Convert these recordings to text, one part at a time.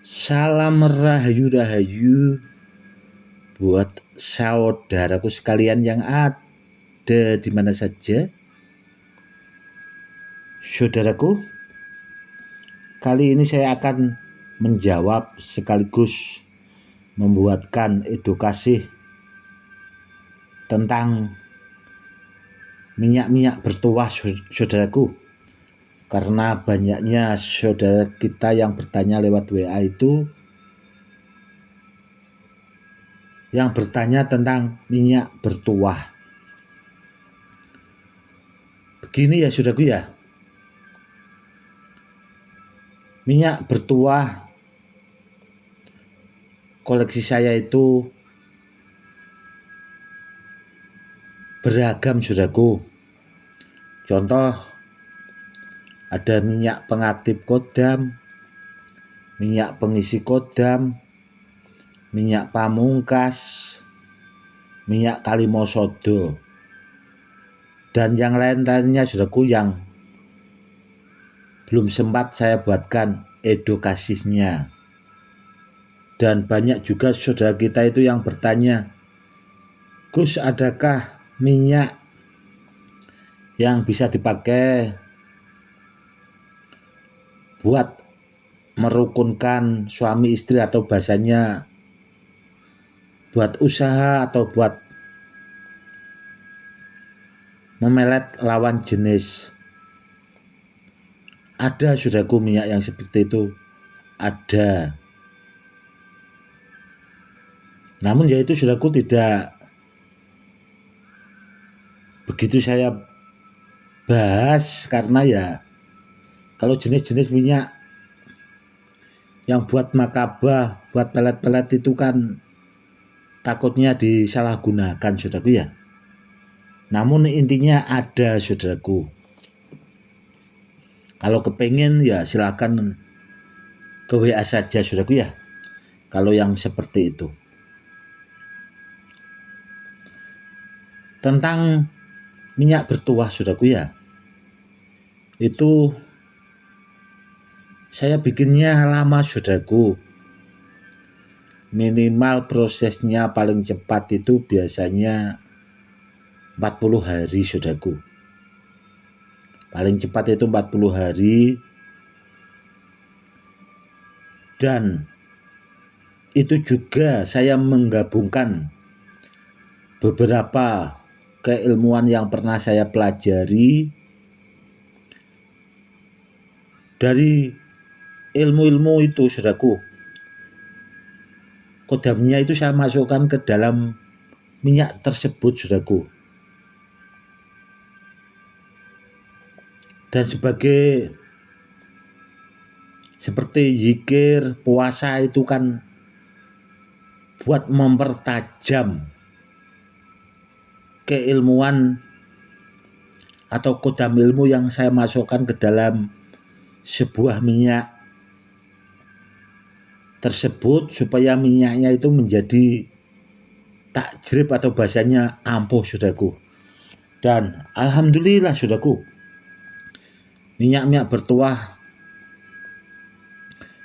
Salam rahayu-rahayu buat saudaraku sekalian yang ada di mana saja. Saudaraku, kali ini saya akan menjawab sekaligus membuatkan edukasi tentang minyak-minyak bertuah, saudaraku. Karena banyaknya saudara kita yang bertanya lewat WA itu, yang bertanya tentang minyak bertuah. Begini ya saudaraku ya, minyak bertuah koleksi saya itu beragam saudaraku. Contoh, ada minyak pengaktif kodam, minyak pengisi kodam, minyak pamungkas, minyak kalimosodo, dan yang lain-lainnya saudaraku yang belum sempat saya buatkan edukasinya. Dan banyak juga saudara kita itu yang bertanya, Gus, adakah minyak yang bisa dipakai buat merukunkan suami istri, atau bahasanya buat usaha atau buat memelet lawan jenis? Ada saudaraku minyak yang seperti itu, ada. Namun ya itu saudaraku tidak begitu saya bahas, karena ya kalau jenis-jenis minyak yang buat makabah, buat pelet-pelet itu kan takutnya disalahgunakan saudaraku ya. Namun intinya ada saudaraku. Kalau kepengen ya silakan ke WA saja saudaraku ya, kalau yang seperti itu. Tentang minyak bertuah saudaraku ya, itu saya bikinnya lama saudaraku. Minimal prosesnya paling cepat itu biasanya 40 hari saudaraku. Paling cepat itu 40 hari. Dan itu juga saya menggabungkan beberapa keilmuan yang pernah saya pelajari. Dari ilmu-ilmu itu saudaraku, kodamnya itu saya masukkan ke dalam minyak tersebut saudaraku. Dan seperti zikir, puasa itu kan buat mempertajam keilmuan atau kodam ilmu yang saya masukkan ke dalam sebuah minyak tersebut, supaya minyaknya itu menjadi takjrib atau bahasanya ampuh saudaraku. Dan alhamdulillah saudaraku, minyak-minyak bertuah,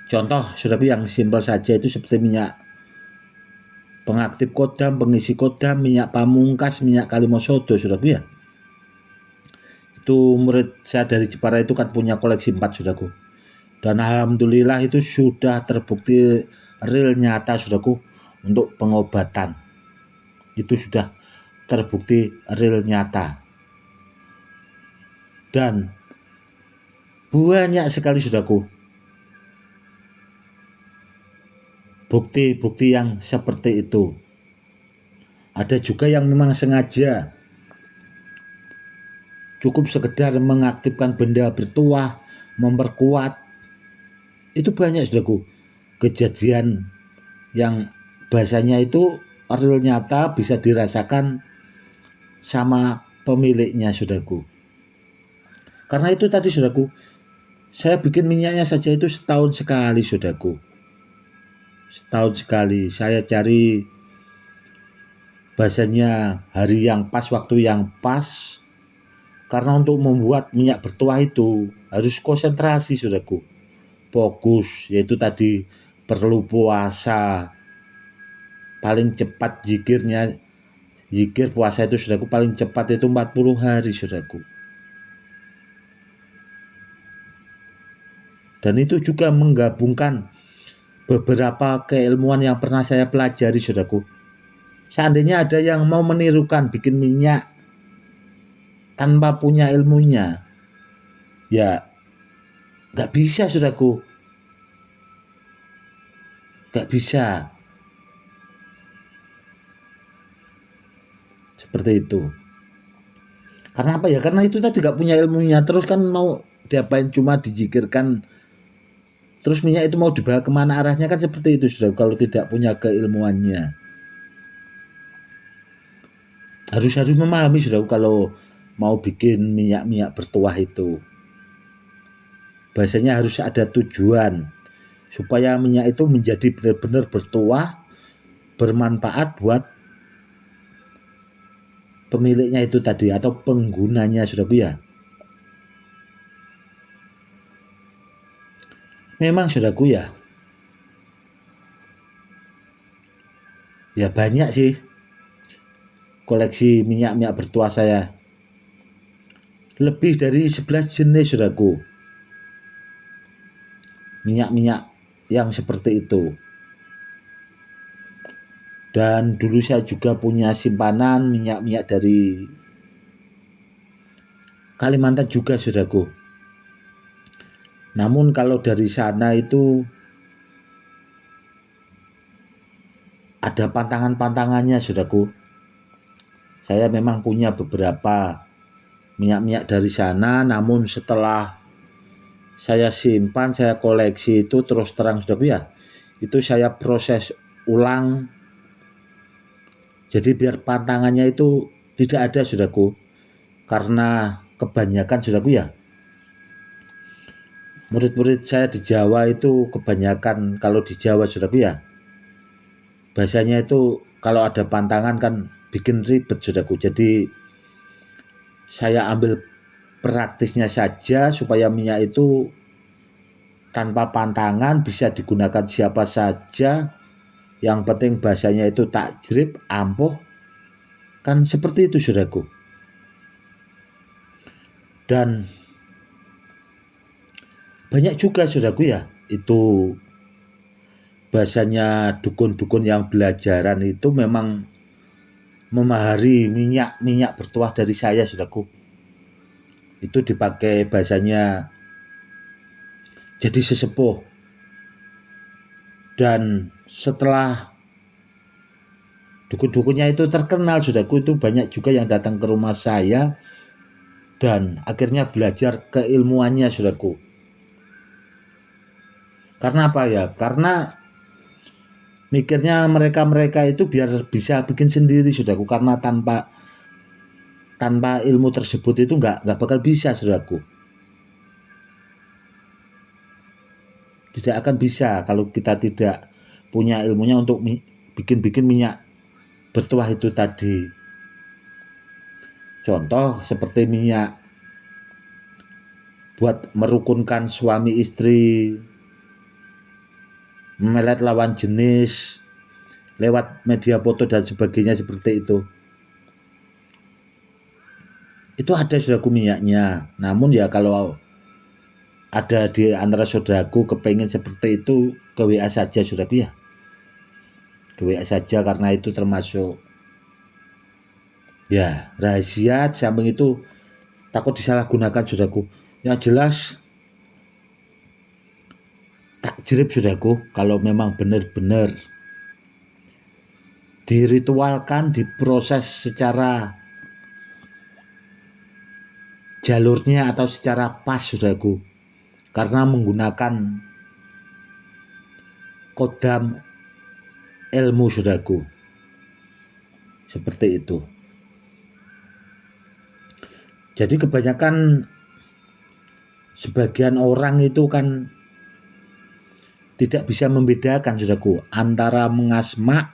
contoh saudaraku yang simpel saja itu seperti minyak pengaktif kodam, pengisi kodam, minyak pamungkas, minyak kalimosodo saudaraku ya. Itu murid saya dari Jepara itu kan punya koleksi 4 saudaraku. Dan alhamdulillah itu sudah terbukti real nyata saudaraku untuk pengobatan. Itu sudah terbukti real nyata. Dan banyak sekali saudaraku bukti-bukti yang seperti itu. Ada juga yang memang sengaja cukup sekedar mengaktifkan benda bertuah, memperkuat. Itu banyak saudaraku kejadian yang bahasanya itu real nyata, bisa dirasakan sama pemiliknya saudaraku. Karena itu tadi saudaraku, saya bikin minyaknya saja itu setahun sekali saudaraku. Setahun sekali saya cari bahasanya hari yang pas, waktu yang pas. Karena untuk membuat minyak bertuah itu harus konsentrasi saudaraku, fokus, yaitu tadi perlu puasa. Paling cepat zikir puasa itu saudaraku paling cepat itu 40 hari saudaraku. Dan itu juga menggabungkan beberapa keilmuan yang pernah saya pelajari saudaraku. Seandainya ada yang mau menirukan bikin minyak tanpa punya ilmunya, ya gak bisa saudaraku, gak bisa. Seperti itu. Karena apa ya? Karena itu tadi gak punya ilmunya. Terus kan mau diapain, cuma dijikirkan. Terus minyak itu mau dibawa kemana arahnya, kan seperti itu saudaraku, kalau tidak punya keilmuannya. Harus memahami saudaraku kalau mau bikin minyak bertuah itu. Bahasanya harus ada tujuan supaya minyak itu menjadi benar-benar bertuah, bermanfaat buat pemiliknya itu tadi atau penggunanya saudaraku ya. Memang saudaraku ya banyak sih koleksi minyak bertuah saya. Lebih dari 11 jenis saudaraku. Minyak yang seperti itu. Dan dulu saya juga punya simpanan minyak dari Kalimantan juga saudaraku. Namun kalau dari sana itu ada pantangannya saudaraku. Saya memang punya beberapa minyak dari sana, namun setelah saya simpan, saya koleksi itu terus terang saudaraku ya, itu saya proses ulang. Jadi biar pantangannya itu tidak ada saudaraku. Karena kebanyakan saudaraku ya, murid-murid saya di Jawa itu kebanyakan, kalau di Jawa saudaraku ya, bahasanya itu kalau ada pantangan kan bikin ribet saudaraku. Jadi saya ambil praktisnya saja supaya minyak itu tanpa pantangan bisa digunakan siapa saja. Yang penting bahasanya itu takjrib, ampuh. Kan seperti itu saudaraku. Dan banyak juga saudaraku ya, itu bahasanya dukun-dukun yang belajaran itu memang memahari minyak bertuah dari saya saudaraku. Itu dipakai bahasanya jadi sesepuh. Dan setelah dukun-dukunnya itu terkenal saudaraku, itu banyak juga yang datang ke rumah saya dan akhirnya belajar keilmuannya saudaraku. Karena apa ya? Karena mikirnya mereka itu biar bisa bikin sendiri saudaraku, karena tanpa ilmu tersebut itu nggak bakal bisa saudaraku. Tidak akan bisa kalau kita tidak punya ilmunya untuk bikin minyak bertuah itu tadi. Contoh seperti minyak buat merukunkan suami istri, memelet lawan jenis lewat media foto dan sebagainya seperti itu. Itu ada saudaraku minyaknya. Namun ya kalau ada di antara saudaraku kepengen seperti itu, ke WA saja saudaraku ya. Ke WA saja karena itu termasuk ya rahasia. Samping itu takut disalahgunakan saudaraku. Yang jelas takjrib saudaraku, kalau memang benar-benar diritualkan, diproses secara jalurnya atau secara pas saudaraku, karena menggunakan kodam ilmu saudaraku. Seperti itu. Jadi kebanyakan sebagian orang itu kan tidak bisa membedakan saudaraku antara mengasma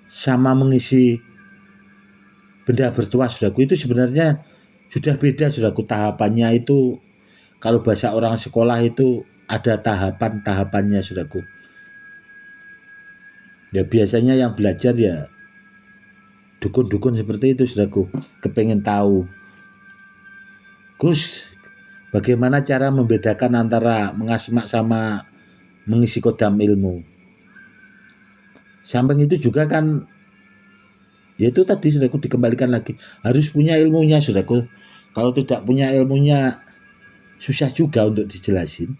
sama mengisi benda bertuah saudaraku. Itu sebenarnya sudah beda saudaraku tahapannya. Itu kalau bahasa orang sekolah itu ada tahapan-tahapannya saudaraku. Ya biasanya yang belajar ya dukun-dukun seperti itu saudaraku, kepengen tahu, Gus, bagaimana cara membedakan antara mengasmak sama mengisi kodam ilmu. Samping itu juga kan, yaitu tadi saudaraku, dikembalikan lagi, harus punya ilmunya saudaraku. Kalau tidak punya ilmunya susah juga untuk dijelasin.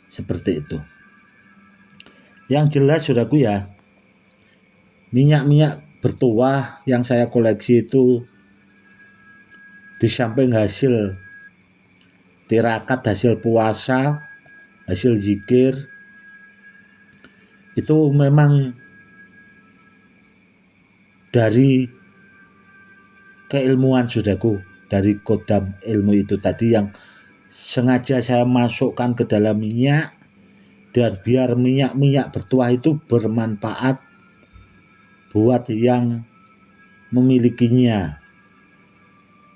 Seperti itu. Yang jelas saudaraku ya, minyak-minyak bertuah yang saya koleksi itu, di samping hasil tirakat, hasil puasa, hasil zikir, itu memang dari keilmuan saudaraku, dari kodam ilmu itu tadi yang sengaja saya masukkan ke dalam minyak, dan biar minyak-minyak bertuah itu bermanfaat buat yang memilikinya.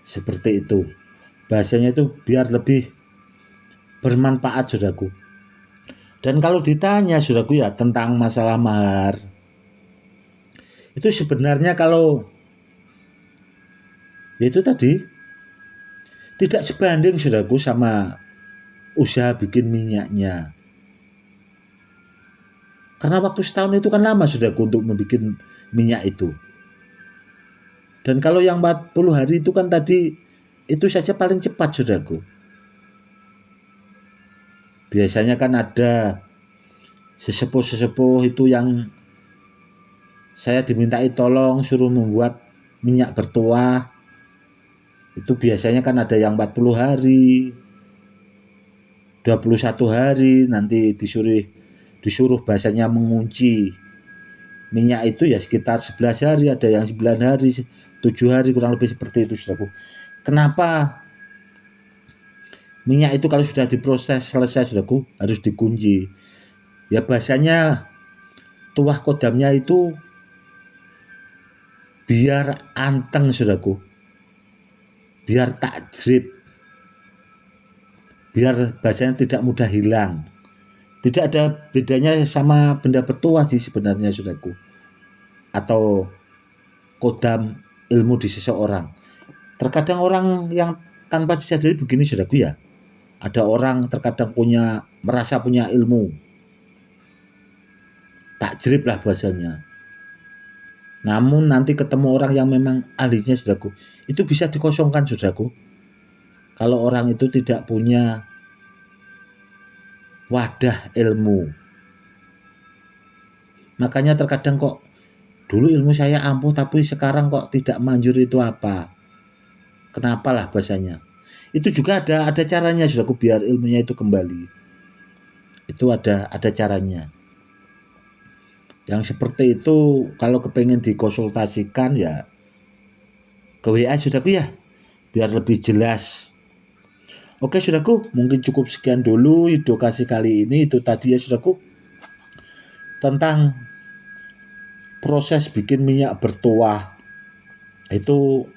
Seperti itu. Bahasanya itu biar lebih bermanfaat saudaraku. Dan kalau ditanya saudaraku ya tentang masalah mahar, itu sebenarnya kalau itu tadi tidak sebanding saudaraku sama usaha bikin minyaknya. Karena waktu setahun itu kan lama saudaraku untuk membuat minyak itu. Dan kalau yang 40 hari itu kan tadi, itu saja paling cepat saudaraku. Biasanya kan ada sesepuh-sesepuh itu yang saya dimintai tolong suruh membuat minyak bertuah. Itu biasanya kan ada yang 40 hari, 21 hari, nanti disuruh bahasanya mengunci minyak itu ya sekitar 11 hari, ada yang 9 hari, 7 hari, kurang lebih seperti itu saudaraku. Kenapa minyak itu kalau sudah diproses selesai saudaraku harus dikunci? Ya bahasanya tuah kodamnya itu biar anteng saudaraku, biar takjrib, biar bahasanya tidak mudah hilang. Tidak ada bedanya sama benda bertuah sih sebenarnya saudaraku, atau kodam ilmu di seseorang. Terkadang orang yang tanpa disadari begini saudaraku ya, ada orang terkadang merasa punya ilmu, takjrib lah bahasanya, namun nanti ketemu orang yang memang ahlinya saudaraku, itu bisa dikosongkan saudaraku, kalau orang itu tidak punya wadah ilmu. Makanya terkadang kok dulu ilmu saya ampuh tapi sekarang kok tidak manjur, itu apa? Kenapa lah bahasanya? Itu juga ada caranya saudaraku biar ilmunya itu kembali. Itu ada caranya. Yang seperti itu kalau kepengen dikonsultasikan ya ke WA saudaraku ya, biar lebih jelas. Oke saudaraku, mungkin cukup sekian dulu edukasi kali ini. Itu tadi ya saudaraku, tentang proses bikin minyak bertuah. Itu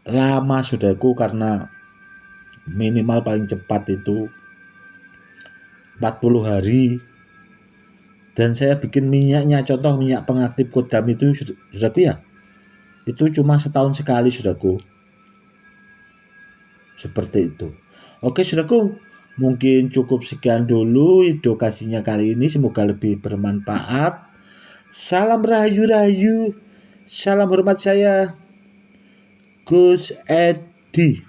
lama saudaraku, karena minimal paling cepat itu 40 hari. Dan saya bikin minyaknya, contoh minyak pengaktif kodam itu saudaraku ya, itu cuma setahun sekali saudaraku. Seperti itu. Oke saudaraku, mungkin cukup sekian dulu edukasinya kali ini, semoga lebih bermanfaat. Salam rahayu-rahayu, salam hormat saya Gus Edi.